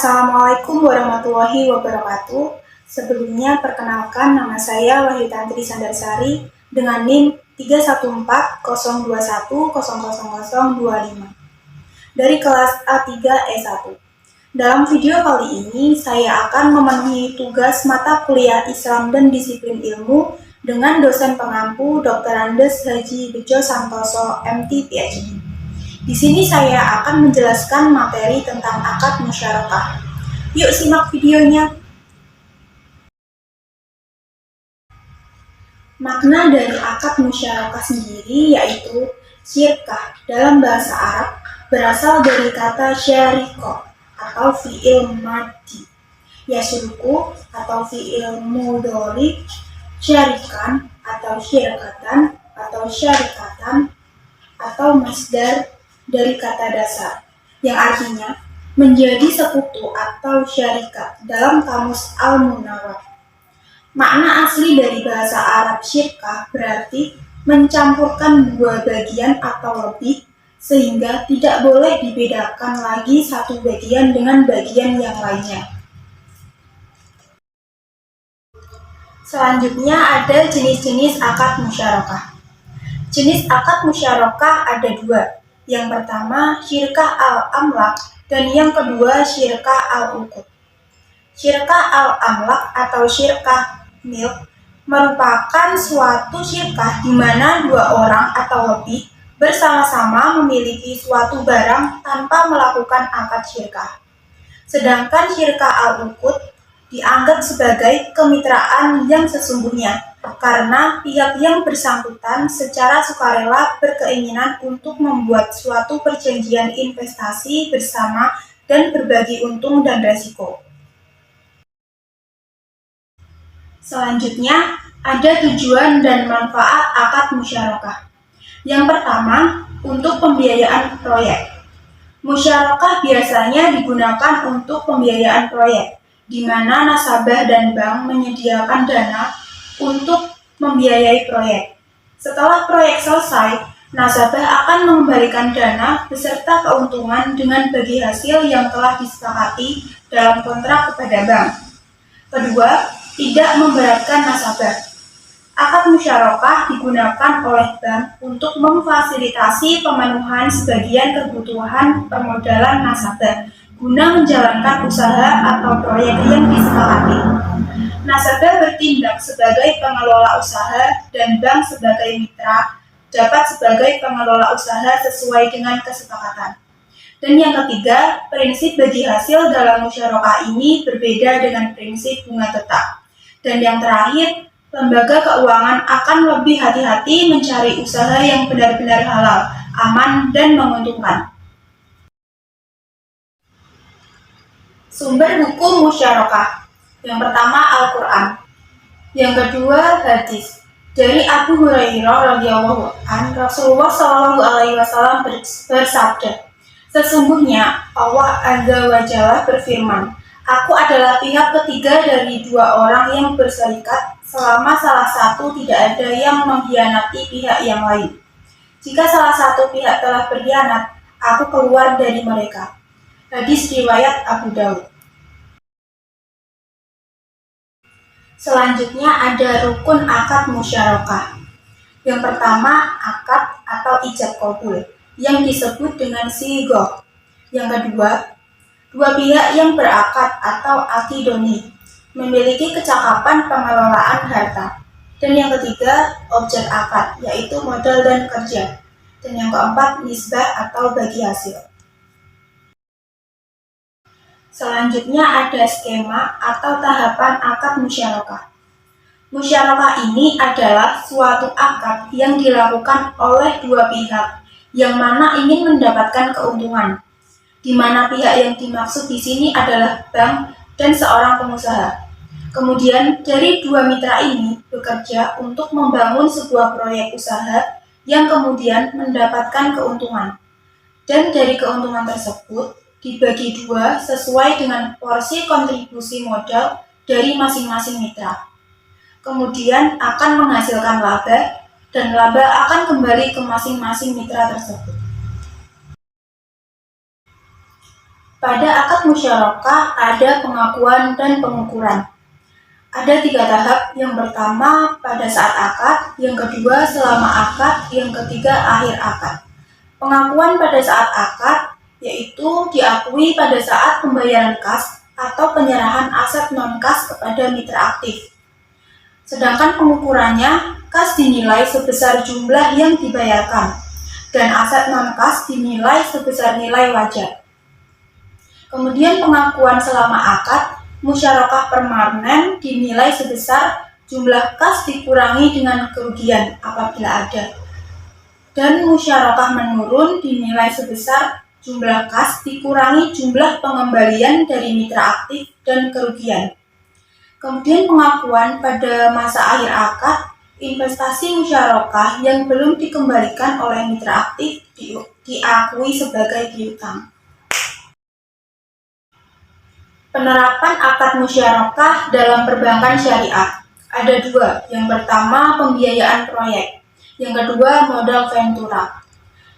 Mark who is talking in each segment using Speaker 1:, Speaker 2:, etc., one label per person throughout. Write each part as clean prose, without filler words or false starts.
Speaker 1: Assalamualaikum warahmatullahi wabarakatuh. Sebelumnya perkenalkan, nama saya Wahyu Tantri Sandarsari dengan NIM 31402100025 dari kelas A3E1. Dalam video kali ini, saya akan memenuhi tugas mata kuliah Islam dan Disiplin Ilmu dengan dosen pengampu Dr. Andes Haji Bejo Santoso, MT PhD. Di sini saya akan menjelaskan materi tentang akad musyarakah. Yuk simak videonya. Makna dari akad musyarakah sendiri yaitu syirkah dalam bahasa Arab berasal dari kata syariko atau fi'il madhi, yasyruku atau fi'il mudhari, syarikan atau syirkatan atau syarikatan atau masdar dari kata dasar yang artinya menjadi sekutu atau syarikat dalam kamus Al-Munawwar. Makna asli dari bahasa Arab syirkah berarti mencampurkan dua bagian atau lebih sehingga tidak boleh dibedakan lagi satu bagian dengan bagian yang lainnya. Selanjutnya ada jenis-jenis akad musyarakah. Jenis akad musyarakah ada dua. Yang pertama, syirkah al-amlak dan yang kedua, syirkah al-uqud. Syirkah al-amlak atau syirkah milk merupakan suatu syirkah di mana dua orang atau lebih bersama-sama memiliki suatu barang tanpa melakukan akad syirkah. Sedangkan syirkah al-uqud dianggap sebagai kemitraan yang sesungguhnya karena pihak yang bersangkutan secara sukarela berkeinginan untuk membuat suatu perjanjian investasi bersama dan berbagi untung dan resiko. Selanjutnya, ada tujuan dan manfaat akad musyarakah. Yang pertama, untuk pembiayaan proyek. Musyarakah biasanya digunakan untuk pembiayaan proyek, di mana nasabah dan bank menyediakan dana untuk membiayai proyek. Setelah proyek selesai, nasabah akan mengembalikan dana beserta keuntungan dengan bagi hasil yang telah disepakati dalam kontrak kepada bank. Kedua, tidak memberatkan nasabah. Akad musyarakah digunakan oleh bank untuk memfasilitasi pemenuhan sebagian kebutuhan permodalan nasabah guna menjalankan usaha atau proyek yang disepakati. Nasabah bertindak sebagai pengelola usaha dan bank sebagai mitra dapat sebagai pengelola usaha sesuai dengan kesepakatan. Dan yang ketiga, prinsip bagi hasil dalam musyarakah ini berbeda dengan prinsip bunga tetap. Dan yang terakhir, lembaga keuangan akan lebih hati-hati mencari usaha yang benar-benar halal, aman, dan menguntungkan. Sumber buku musyarakah. Yang pertama Al-Quran. Yang kedua hadis. Dari Abu Hurairah radhiyallahu anhu, Rasulullah shallallahu alaihi wasallam bersabda, sesungguhnya Allah Azza wa Jalla berfirman, Aku adalah pihak ketiga dari dua orang yang berserikat selama salah satu tidak ada yang mengkhianati pihak yang lain. Jika salah satu pihak telah berkhianat, aku keluar dari mereka. Hadis riwayat Abu Daud. Selanjutnya ada rukun akad musyarakah. Yang pertama, akad atau ijab kabul yang disebut dengan sighoh. Yang kedua, dua pihak yang berakad atau akidoni memiliki kecakapan pengelolaan harta. Dan yang ketiga, objek akad yaitu modal dan kerja. Dan yang keempat, nisbah atau bagi hasil. Selanjutnya ada skema atau tahapan akad musyarakah. Musyarakah ini adalah suatu akad yang dilakukan oleh dua pihak yang mana ingin mendapatkan keuntungan, di mana pihak yang dimaksud di sini adalah bank dan seorang pengusaha. Kemudian dari dua mitra ini bekerja untuk membangun sebuah proyek usaha yang kemudian mendapatkan keuntungan. Dan dari keuntungan tersebut dibagi dua sesuai dengan porsi kontribusi modal dari masing-masing mitra. Kemudian akan menghasilkan laba dan laba akan kembali ke masing-masing mitra tersebut. Pada akad musyarakah ada pengakuan dan pengukuran. Ada 3 tahap, yang pertama pada saat akad, yang kedua selama akad, yang ketiga akhir akad. Pengakuan pada saat akad yaitu diakui pada saat pembayaran kas atau penyerahan aset non-kas kepada mitra aktif. Sedangkan pengukurannya, kas dinilai sebesar jumlah yang dibayarkan, dan aset non-kas dinilai sebesar nilai wajar. Kemudian pengakuan selama akad, musyarakah permanen dinilai sebesar jumlah kas dikurangi dengan kerugian apabila ada. Dan musyarakah menurun dinilai sebesar jumlah kas dikurangi jumlah pengembalian dari mitra aktif dan kerugian. Kemudian pengakuan pada masa akhir akad, investasi musyarakah yang belum dikembalikan oleh mitra aktif diakui sebagai piutang. Penerapan akad musyarakah dalam perbankan syariah ada 2. Yang pertama pembiayaan proyek, yang kedua modal ventura.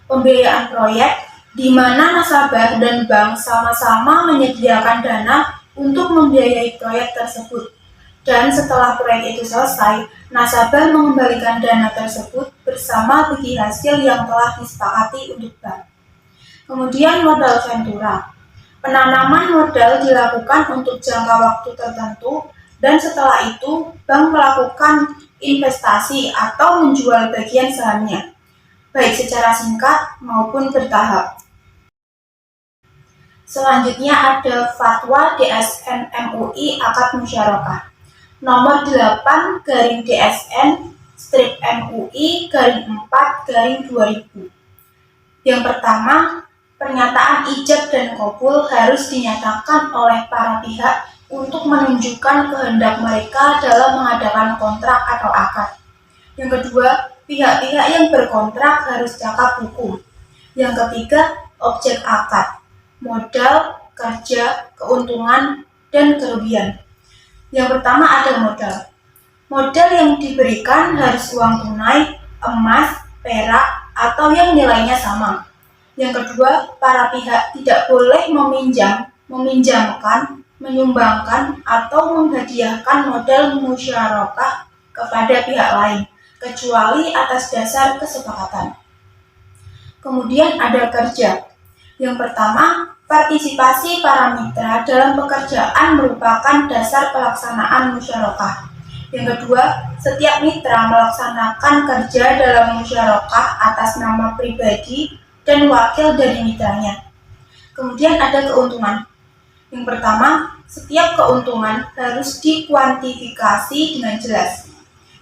Speaker 1: Pembiayaan proyek di mana nasabah dan bank sama-sama menyediakan dana untuk membiayai proyek tersebut. Dan setelah proyek itu selesai, nasabah mengembalikan dana tersebut bersama bagi hasil yang telah disepakati untuk bank. Kemudian modal ventura. Penanaman modal dilakukan untuk jangka waktu tertentu dan setelah itu bank melakukan investasi atau menjual bagian sahamnya, baik secara singkat maupun bertahap. Selanjutnya ada Fatwa DSN MUI Akad Musyarakah nomor 8-DSN-MUI-4-2000. Yang pertama, pernyataan ijab dan qabul harus dinyatakan oleh para pihak untuk menunjukkan kehendak mereka dalam mengadakan kontrak atau akad. Yang kedua, pihak-pihak yang berkontrak harus cakap hukum. Yang ketiga, objek akad, modal, kerja, keuntungan, dan kerugian. Yang pertama ada modal. Modal yang diberikan harus uang tunai, emas, perak, atau yang nilainya sama. Yang kedua, para pihak tidak boleh meminjamkan, menyumbangkan, atau menghadiahkan modal musyarakah kepada pihak lain, kecuali atas dasar kesepakatan. Kemudian ada kerja. Yang pertama, partisipasi para mitra dalam pekerjaan merupakan dasar pelaksanaan musyarakah. Yang kedua, setiap mitra melaksanakan kerja dalam musyarakah atas nama pribadi dan wakil dari mitranya. Kemudian ada keuntungan. Yang pertama, setiap keuntungan harus dikuantifikasi dengan jelas.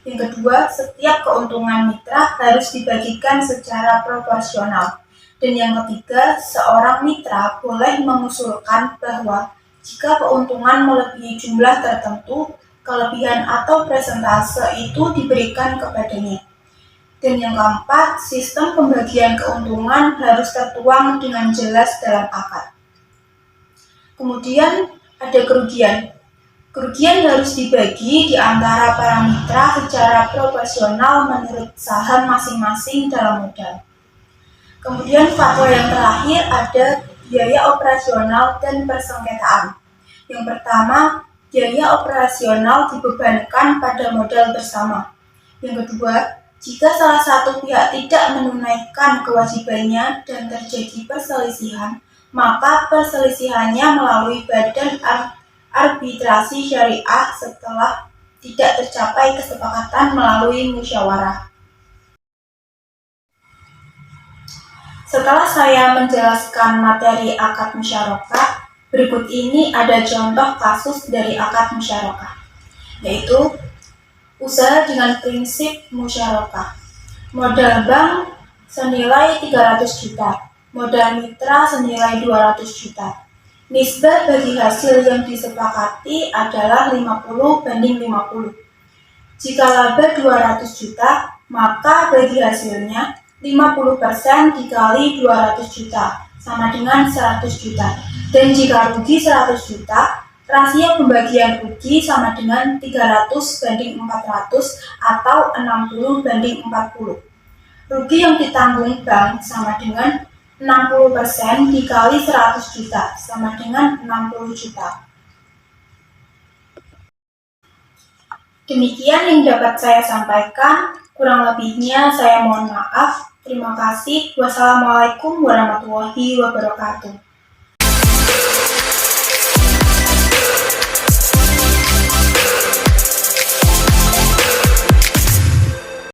Speaker 1: Yang kedua, setiap keuntungan mitra harus dibagikan secara proporsional. Dan yang ketiga, seorang mitra boleh mengusulkan bahwa jika keuntungan melebihi jumlah tertentu, kelebihan atau persentase itu diberikan kepadanya. Dan yang keempat, sistem pembagian keuntungan harus tertuang dengan jelas dalam akad. Kemudian ada kerugian. Kerugian harus dibagi di antara para mitra secara proporsional menurut saham masing-masing dalam modal. Kemudian fatwa yang terakhir ada biaya operasional dan persengketaan. Yang pertama, biaya operasional dibebankan pada modal bersama. Yang kedua, jika salah satu pihak tidak menunaikan kewajibannya dan terjadi perselisihan, maka perselisihannya melalui badan arbitrasi syariah setelah tidak tercapai kesepakatan melalui musyawarah. Setelah saya menjelaskan materi akad musyarakah, berikut ini ada contoh kasus dari akad musyarakah, yaitu usaha dengan prinsip musyarakah. Modal bank senilai 300 juta, modal mitra senilai 200 juta. Nisbah bagi hasil yang disepakati adalah 50/50. Jika laba 200 juta, maka bagi hasilnya 50% dikali 200 juta sama dengan 100 juta. Dan jika rugi 100 juta, rasio pembagian rugi sama dengan 300/400 atau 60/40. Rugi yang ditanggung bank sama dengan 60% dikali 100 juta sama dengan 60 juta. Demikian yang dapat saya sampaikan. Kurang lebihnya saya mohon maaf. Terima kasih. Wassalamualaikum warahmatullahi wabarakatuh.